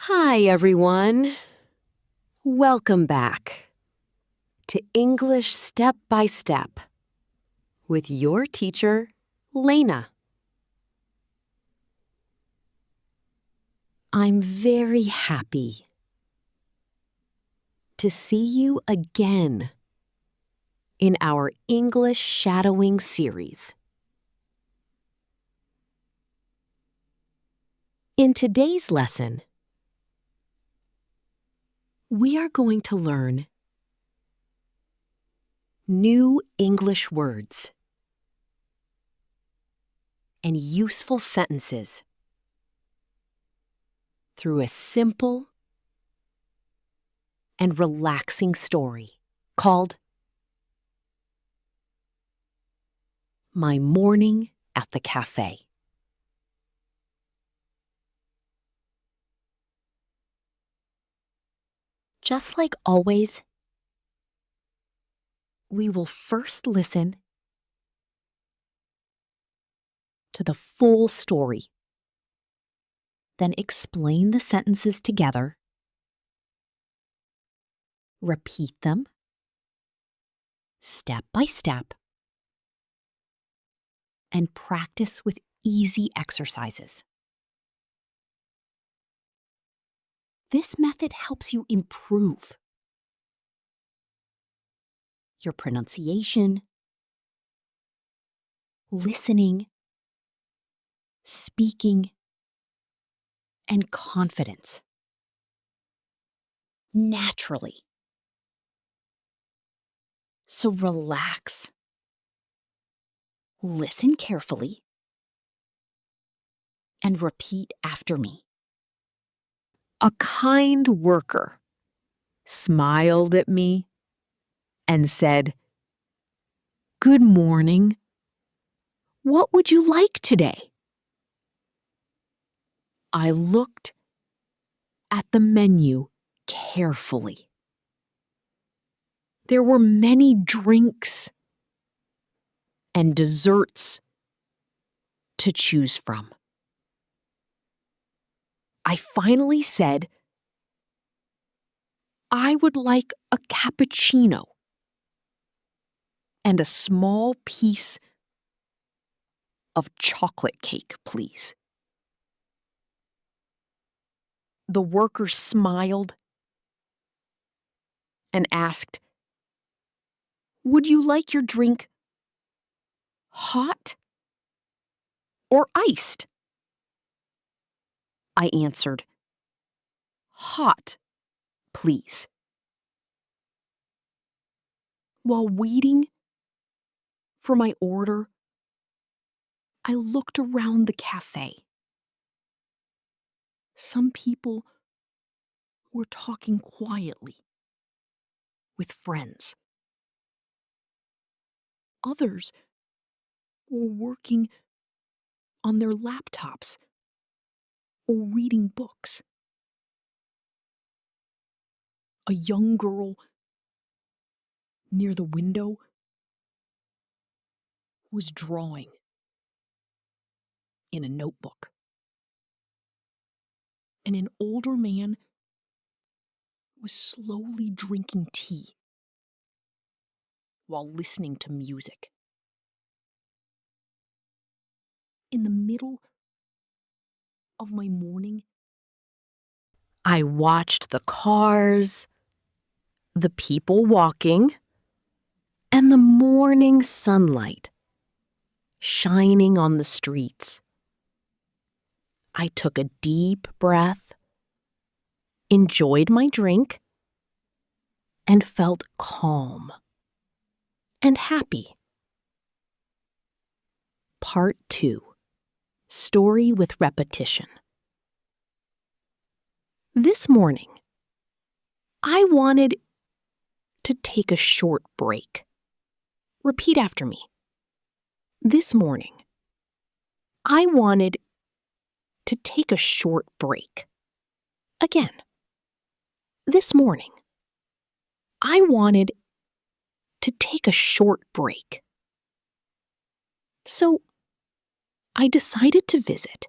Hi, everyone. Welcome back to English Step by Step with your teacher, Lena. I'm very happy to see you again in our English shadowing series. In today's lesson, we are going to learn new English words and useful sentences through a simple and relaxing story called My Morning at the Café. Just like always, we will first listen to the full story, then explain the sentences together, repeat them step by step, and practice with easy exercises. This method helps you improve your pronunciation, listening, speaking, and confidence naturally. So relax, listen carefully, and repeat after me. A kind worker smiled at me and said, "Good morning. What would you like today?" I looked at the menu carefully. There were many drinks and desserts to choose from. I finally said, "I would like a cappuccino and a small piece of chocolate cake, please." The worker smiled and asked, "Would you like your drink hot or iced?" I answered, "Hot, please." While waiting for my order, I looked around the cafe. Some people were talking quietly with friends. Others were working on their laptops or reading books. A young girl near the window was drawing in a notebook. And an older man was slowly drinking tea while listening to music. In the middle of my morning, I watched the cars, the people walking, and the morning sunlight shining on the streets. I took a deep breath, enjoyed my drink, and felt calm and happy. Part 2. Story with repetition. This morning, I wanted to take a short break. Repeat after me. This morning, I wanted to take a short break. Again. This morning, I wanted to take a short break. So, I decided to visit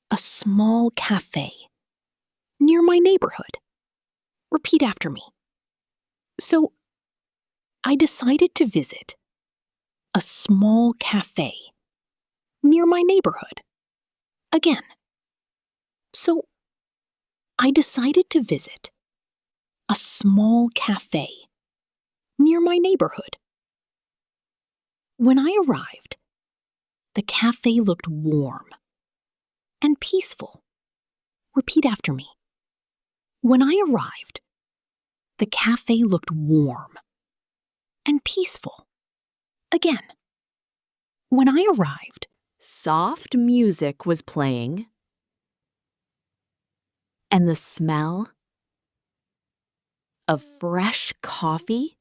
a small cafe near my neighborhood. Repeat after me. So, I decided to visit a small cafe near my neighborhood. Again. So, I decided to visit a small cafe near my neighborhood. When I arrived, the cafe looked warm and peaceful. Repeat after me. When I arrived, the cafe looked warm and peaceful. Again. When I arrived, soft music was playing, and the smell of fresh coffee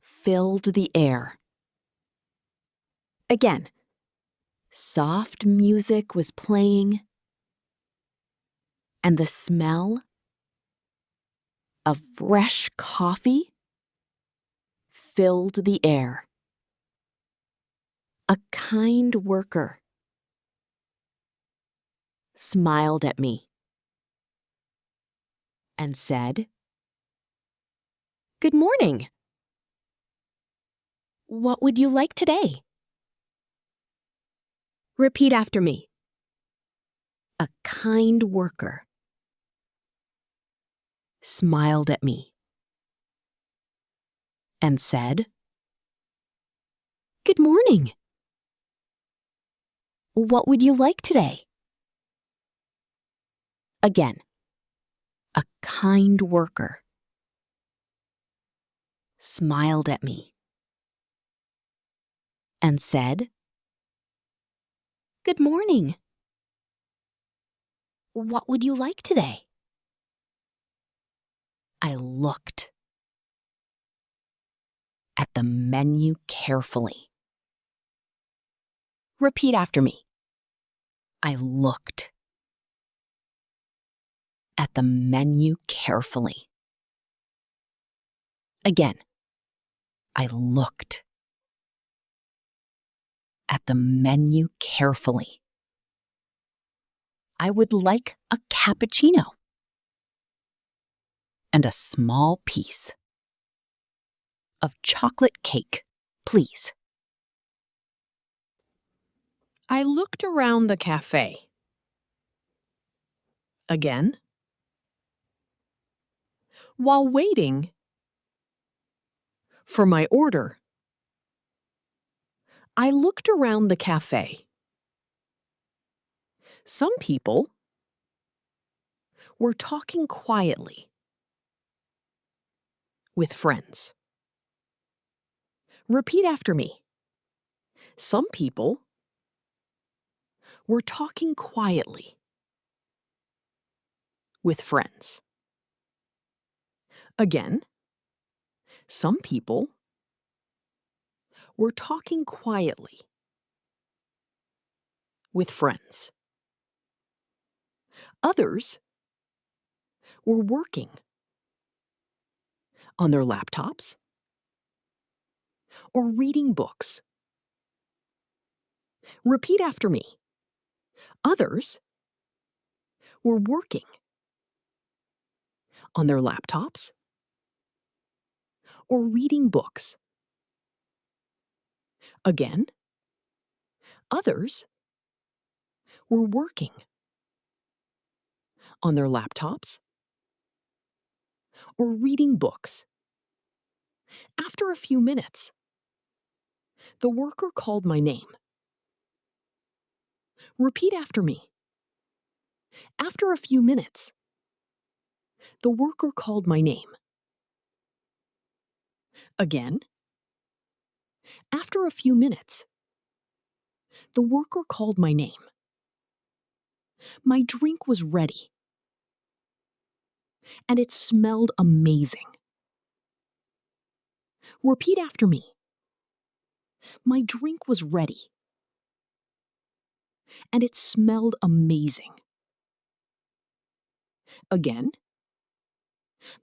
filled the air. Again, soft music was playing, and the smell of fresh coffee filled the air. A kind worker smiled at me and said, "Good morning. What would you like today?" Repeat after me. A kind worker smiled at me and said, "Good morning. What would you like today?" Again, a kind worker smiled at me and said, "Good morning. What would you like today?" I looked at the menu carefully. Repeat after me. I looked at the menu carefully. Again, I looked at the menu carefully. I would like a cappuccino and a small piece of chocolate cake, please. I looked around the cafe. Again. While waiting for my order, I looked around the cafe. Some people were talking quietly with friends. Repeat after me. Some people were talking quietly with friends. Again, some people were talking quietly with friends. Others were working on their laptops or reading books. Repeat after me. Others were working on their laptops or reading books. Again, others were working on their laptops or reading books. After a few minutes, the worker called my name. Repeat after me. After a few minutes, the worker called my name. Again, after a few minutes, the worker called my name. My drink was ready, and it smelled amazing. Repeat after me. My drink was ready, and it smelled amazing. Again,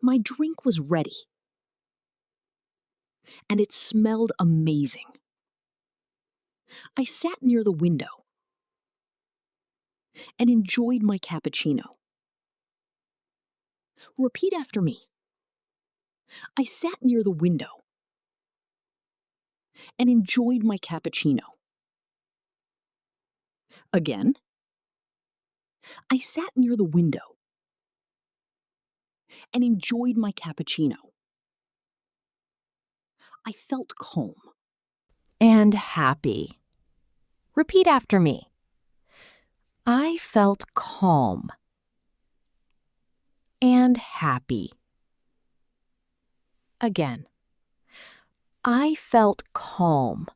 my drink was ready, and it smelled amazing. I sat near the window and enjoyed my cappuccino. Repeat after me. I sat near the window and enjoyed my cappuccino. Again. I sat near the window and enjoyed my cappuccino. I felt calm and happy. Repeat after me. I felt calm and happy. Again. I felt calm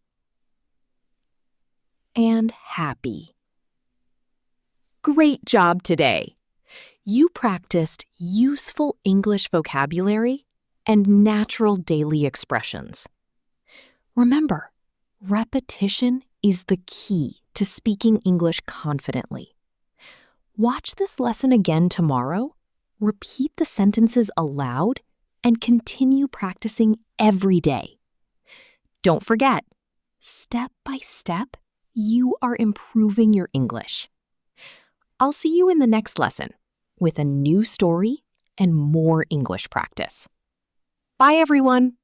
and happy. Great job today! You practiced useful English vocabulary and natural daily expressions. Remember, repetition is the key to speaking English confidently. Watch this lesson again tomorrow, repeat the sentences aloud, and continue practicing every day. Don't forget, step by step, you are improving your English. I'll see you in the next lesson with a new story and more English practice. Bye, everyone!